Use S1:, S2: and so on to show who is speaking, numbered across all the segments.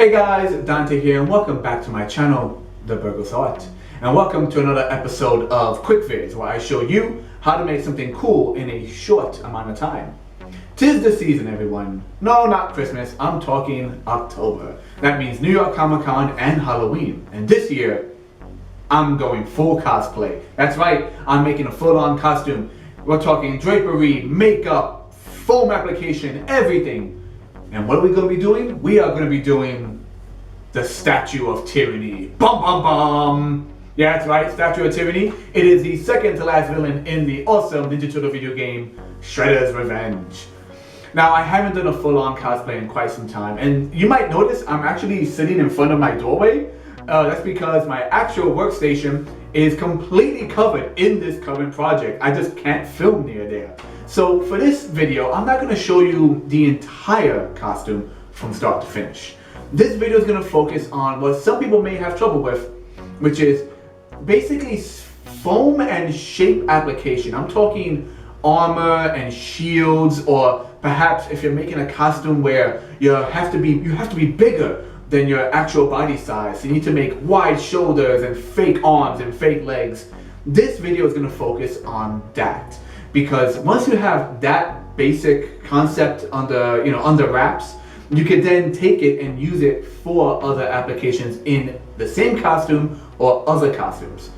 S1: Hey guys, Dante here and welcome back to my channel, The Burgos Art. And welcome to another episode of Quick Vids, where I show you how to make something cool in a short amount of time. 'Tis the season, everyone. No, not Christmas, I'm talking October. That means New York Comic Con and Halloween. And this year, I'm going full cosplay. That's right, I'm making a full-on costume. We're talking drapery, makeup, foam application, everything. And what are we going to be doing? We are going to be doing the Statue of Tyranny. Bum bum bum! Yeah, that's right, Statue of Tyranny. It is the second to last villain in the awesome Ninja Turtle video game, Shredder's Revenge. Now, I haven't done a full-on cosplay in quite some time, and you might notice I'm actually sitting in front of my doorway. That's because my actual workstation is completely covered in this current project. I just can't film near there. So for this video, I'm not going to show you the entire costume from start to finish. This video is going to focus on what some people may have trouble with, which is basically foam and shape application. I'm talking armor and shields, or perhaps if you're making a costume where you have to be bigger than your actual body size. So you need to make wide shoulders and fake arms and fake legs. This video is going to focus on that, because once you have that basic concept under wraps, you can then take it and use it for other applications in the same costume or other costumes.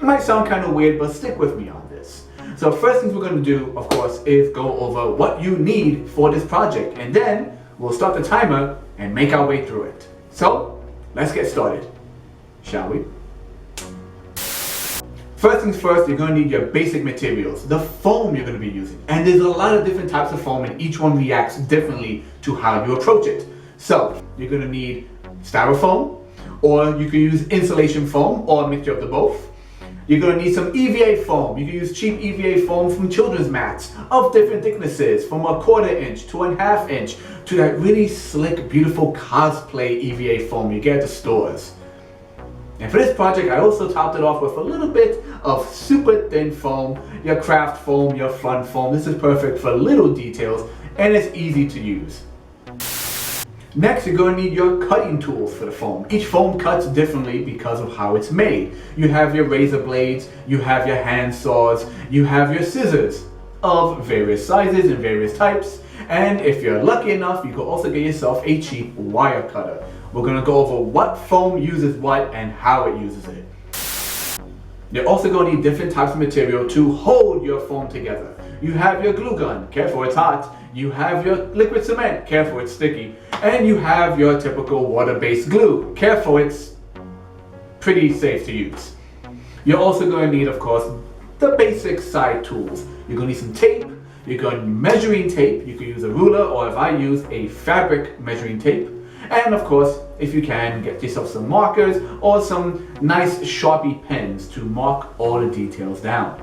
S1: It might sound kind of weird, but stick with me on this. So first things we're going to do, of course, is go over what you need for this project, and then we'll start the timer and make our way through it. So let's get started, shall we? First things first, you're going to need your basic materials, the foam you're going to be using. And there's a lot of different types of foam, and each one reacts differently to how you approach it. So you're going to need styrofoam, or you can use insulation foam, or a mixture of the both. You're going to need some EVA foam. You can use cheap EVA foam from children's mats of different thicknesses, from 1/4 inch to 1/2 inch to that really slick, beautiful cosplay EVA foam you get at the stores. And for this project, I also topped it off with a little bit of super thin foam, your craft foam, your fun foam. This is perfect for little details, and it's easy to use. Next, you're going to need your cutting tools for the foam. Each foam cuts differently because of how it's made. You have your razor blades, you have your hand saws, you have your scissors of various sizes and various types. And if you're lucky enough, you can also get yourself a cheap wire cutter. We're going to go over what foam uses what and how it uses it. You're also going to need different types of material to hold your foam together. You have your glue gun, careful it's hot. You have your liquid cement, careful it's sticky. And you have your typical water-based glue, careful it's pretty safe to use. You're also going to need, of course, the basic side tools. You're going to need some tape. You're going to need measuring tape. You can use a ruler, or if I use a fabric measuring tape. And of course, if you can, get yourself some markers or some nice Sharpie pens to mark all the details down.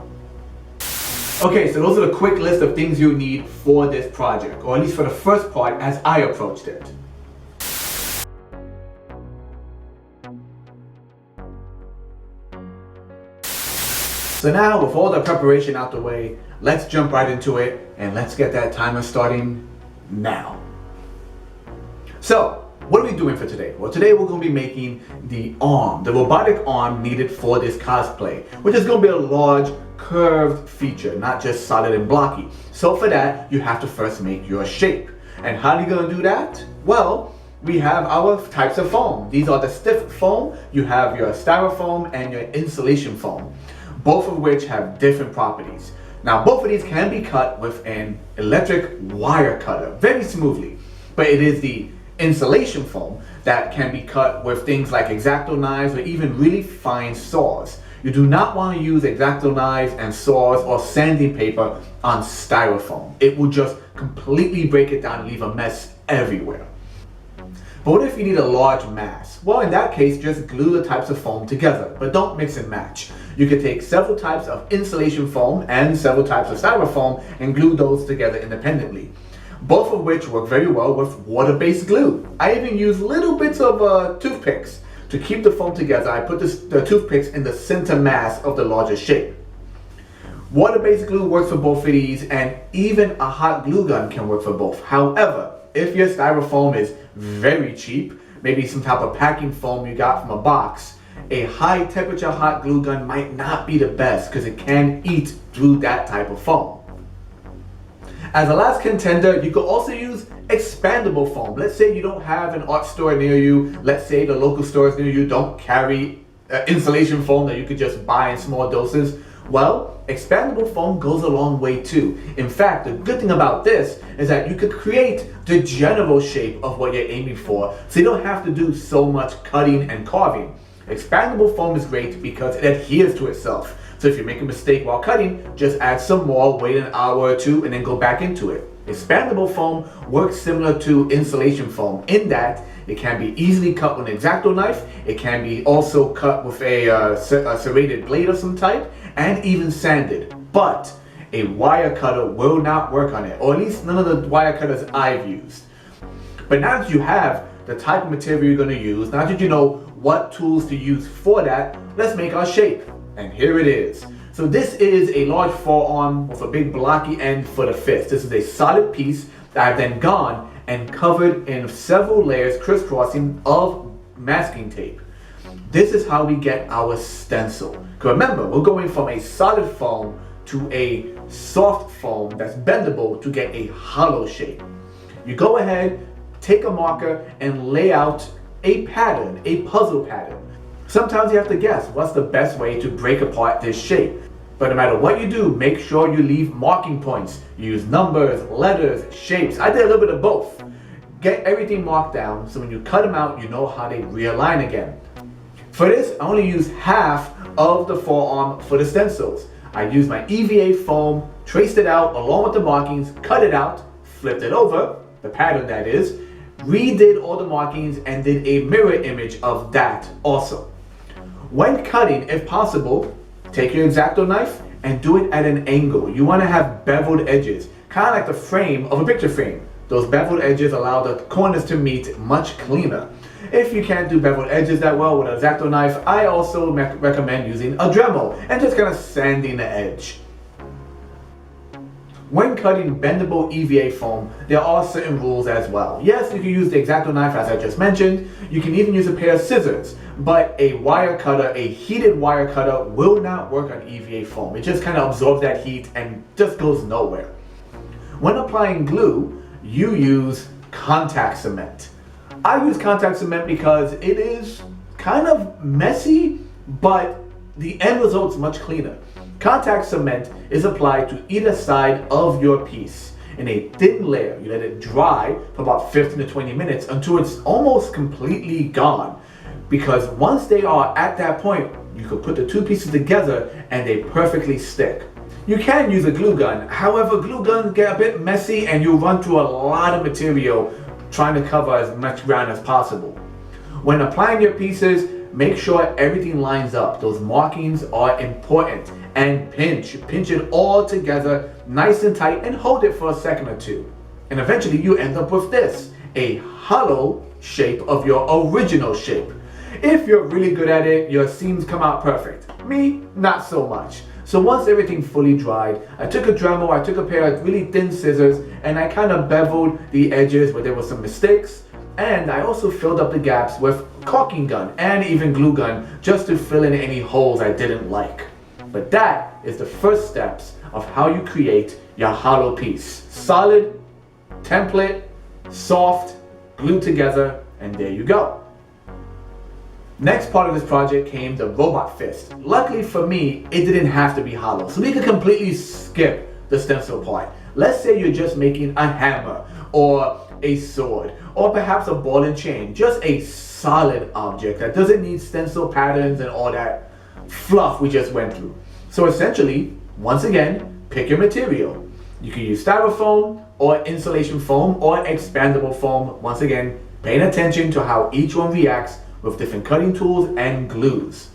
S1: Okay, so those are the quick list of things you need for this project, or at least for the first part as I approached it. So now, with all the preparation out the way, let's jump right into it, and let's get that timer starting now. So, what are we doing for today? Well, today we're going to be making the arm, the robotic arm needed for this cosplay, which is going to be a large curved feature, not just solid and blocky. So for that, you have to first make your shape. And how are you going to do that? Well, we have our types of foam. These are the stiff foam. You have your styrofoam and your insulation foam, both of which have different properties. Now, both of these can be cut with an electric wire cutter very smoothly, but it is the insulation foam that can be cut with things like X-Acto knives or even really fine saws. You do not want to use X-Acto knives and saws or sanding paper on styrofoam. It will just completely break it down and leave a mess everywhere. But what if you need a large mass? Well, in that case, just glue the types of foam together, but don't mix and match. You can take several types of insulation foam and several types of styrofoam and glue those together independently, both of which work very well with water-based glue. I even use little bits of toothpicks to keep the foam together. I put the toothpicks in the center mass of the largest shape. Water-based glue works for both of these, and even a hot glue gun can work for both. However, if your styrofoam is very cheap, maybe some type of packing foam you got from a box, a high temperature hot glue gun might not be the best because it can eat through that type of foam. As a last contender, you could also use expandable foam. Let's say you don't have an art store near you. Let's say the local stores near you don't carry insulation foam that you could just buy in small doses. Well, expandable foam goes a long way too. In fact, the good thing about this is that you could create the general shape of what you're aiming for, so you don't have to do so much cutting and carving. Expandable foam is great because it adheres to itself. So if you make a mistake while cutting, just add some more, wait an hour or two, and then go back into it. Expandable foam works similar to insulation foam in that it can be easily cut with an X-Acto knife. It can be also cut with a serrated blade of some type, and even sanded. But a wire cutter will not work on it, or at least none of the wire cutters I've used. But now that you have the type of material you're going to use, now that you know what tools to use for that, let's make our shape. And here it is. So this is a large forearm with a big blocky end for the fist. This is a solid piece that I've then gone and covered in several layers crisscrossing of masking tape. This is how we get our stencil. Because remember, we're going from a solid foam to a soft foam that's bendable to get a hollow shape. You go ahead, take a marker, and lay out a pattern, a puzzle pattern. Sometimes you have to guess what's the best way to break apart this shape. But no matter what you do, make sure you leave marking points. Use numbers, letters, shapes. I did a little bit of both. Get everything marked down so when you cut them out, you know how they realign again. For this, I only use half of the forearm for the stencils. I used my EVA foam, traced it out along with the markings, cut it out, flipped it over, the pattern that is, redid all the markings, and did a mirror image of that also. When cutting, if possible, take your X-Acto knife and do it at an angle. You want to have beveled edges, kind of like the frame of a picture frame. Those beveled edges allow the corners to meet much cleaner. If you can't do beveled edges that well with an X-Acto knife, I also recommend using a Dremel and just kind of sanding the edge. When cutting bendable EVA foam, there are certain rules as well. Yes, you can use the X-Acto knife as I just mentioned. You can even use a pair of scissors, but a wire cutter, a heated wire cutter, will not work on EVA foam. It just kind of absorbs that heat and just goes nowhere. When applying glue, you use contact cement. I use contact cement because it is kind of messy, but the end result's much cleaner. Contact cement is applied to either side of your piece in a thin layer. You let it dry for about 15 to 20 minutes until it's almost completely gone. Because once they are at that point, you can put the two pieces together and they perfectly stick. You can use a glue gun. However, glue guns get a bit messy and you run through a lot of material trying to cover as much ground as possible. When applying your pieces, make sure everything lines up. Those markings are important. And pinch it all together nice and tight and hold it for a second or two. And eventually you end up with this, a hollow shape of your original shape. If you're really good at it, your seams come out perfect. Me, not so much. So once everything fully dried, I took a Dremel, I took a pair of really thin scissors, and I kind of beveled the edges where there were some mistakes. And I also filled up the gaps with caulking gun and even glue gun just to fill in any holes I didn't like. But that is the first steps of how you create your hollow piece. Solid, template, soft, glued together, and there you go. Next part of this project came the robot fist. Luckily for me, it didn't have to be hollow, so we could completely skip the stencil part. Let's say you're just making a hammer or a sword or perhaps a ball and chain, just a solid object that doesn't need stencil patterns and all that fluff we just went through. So essentially, once again, pick your material. You can use styrofoam or insulation foam or expandable foam. Once again, paying attention to how each one reacts with different cutting tools and glues.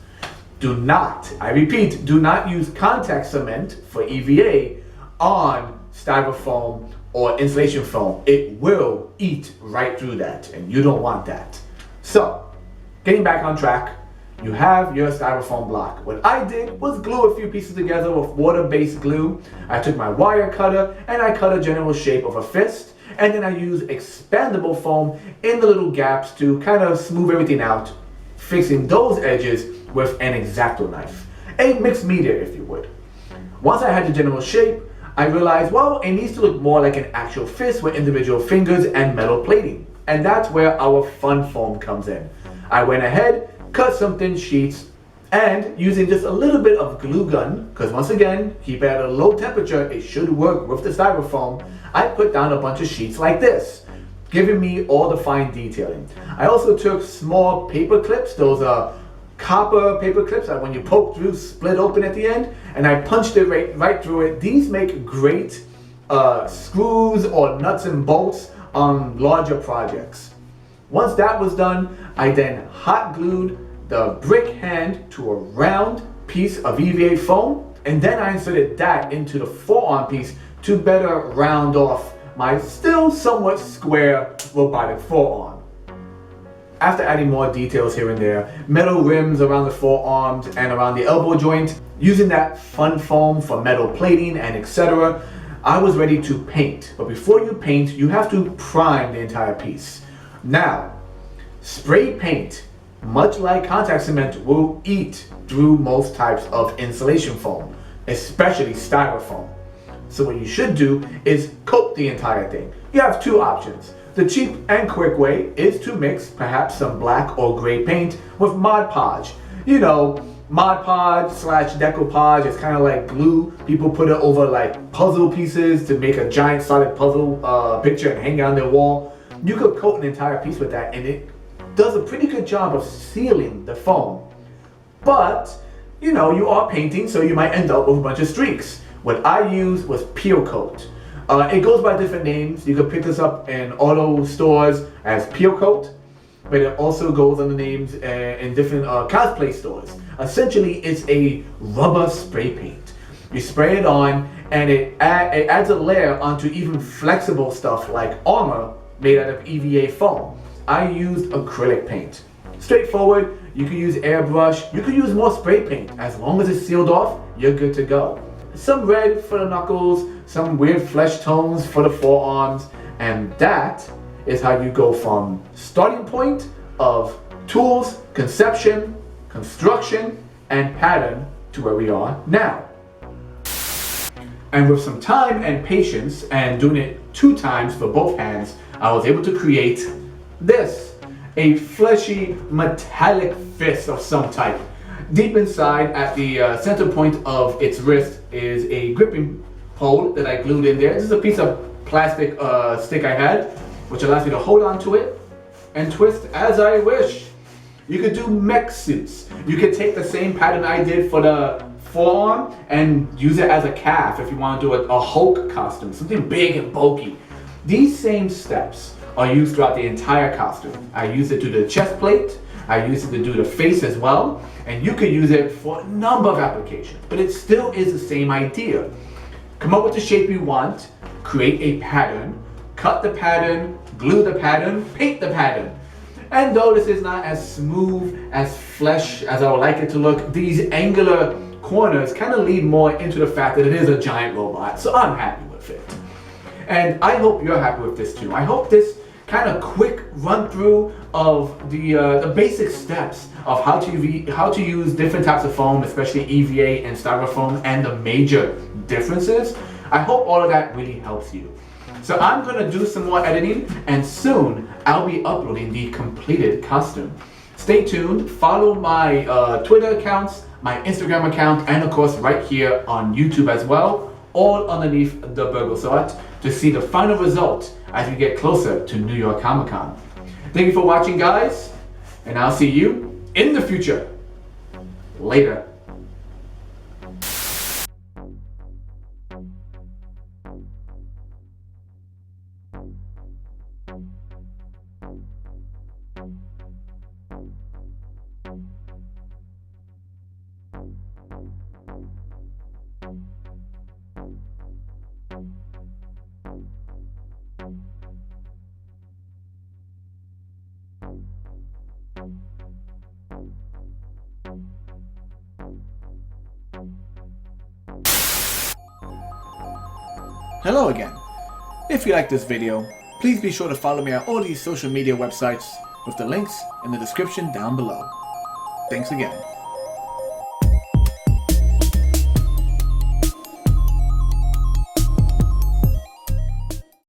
S1: Do not, I repeat, do not use contact cement for EVA on styrofoam or insulation foam. It will eat right through that and you don't want that. So, getting back on track, you have your styrofoam block. What I did was glue a few pieces together with water-based glue. I took my wire cutter and I cut a general shape of a fist. and then I use expandable foam in the little gaps to kind of smooth everything out, fixing those edges with an X-Acto knife. A mixed media, if you would. Once I had the general shape, I realized, well, it needs to look more like an actual fist with individual fingers and metal plating. And that's where our fun foam comes in. I went ahead, cut some thin sheets, and using just a little bit of glue gun, because once again, keep it at a low temperature, it should work with the styrofoam, I put down a bunch of sheets like this, giving me all the fine detailing. I also took small paper clips, those are copper paper clips that when you poke through, split open at the end, and I punched it right through it. These make great screws or nuts and bolts on larger projects. Once that was done, I then hot glued the brick hand to a round piece of EVA foam, and then I inserted that into the forearm piece to better round off my still somewhat square robotic forearm. After adding more details here and there, metal rims around the forearms and around the elbow joint, using that fun foam for metal plating and etc., I was ready to paint. But before you paint, you have to prime the entire piece. Now, spray paint, much like contact cement, will eat through most types of insulation foam, especially styrofoam. So what you should do is coat the entire thing. You have two options. The cheap and quick way is to mix perhaps some black or gray paint with Mod Podge. You know, Mod Podge slash decoupage is kind of like glue. People put it over like puzzle pieces to make a giant solid puzzle picture and hang it on their wall. You could coat an entire piece with that and it does a pretty good job of sealing the foam. But, you know, you are painting, so you might end up with a bunch of streaks. What I used was Peel Coat. It goes by different names. You can pick this up in auto stores as Peel Coat, but it also goes under names in different cosplay stores. Essentially, it's a rubber spray paint. You spray it on, and it adds a layer onto even flexible stuff like armor made out of EVA foam. I used acrylic paint. Straightforward. You can use airbrush. You can use more spray paint. As long as it's sealed off, you're good to go. Some red for the knuckles, some weird flesh tones for the forearms, and that is how you go from starting point of tools, conception, construction, and pattern to where we are now. And with some time and patience, and doing it 2 times for both hands, I was able to create this, a fleshy metallic fist of some type. Deep inside, at the center point of its wrist, is a gripping pole that I glued in there. This is a piece of plastic stick I had, which allows me to hold on to it and twist as I wish. You could do mech suits. You could take the same pattern I did for the forearm and use it as a calf if you want to do a Hulk costume, something big and bulky. These same steps are used throughout the entire costume. I use it to do the chest plate, I use it to do the face as well, and you could use it for a number of applications, but it still is the same idea. Come up with the shape you want, create a pattern, cut the pattern, glue the pattern, paint the pattern. And though this is not as smooth as flesh as I would like it to look, these angular corners kind of lead more into the fact that it is a giant robot, so I'm happy with it. And I hope you're happy with this too. I hope this kind of quick run through of the basic steps of how to use different types of foam, especially EVA and styrofoam, and the major differences. I hope all of that really helps you. So I'm going to do some more editing, and soon I'll be uploading the completed costume. Stay tuned, follow my Twitter accounts, my Instagram account, and of course right here on YouTube as well, all underneath the Burgos Art, to see the final result as we get closer to New York Comic Con. Thank you for watching, guys, and I'll see you in the future. Later.
S2: Hello again.
S1: If you like this video, please be sure to follow me on all these social media websites with the links in the description down below. Thanks again.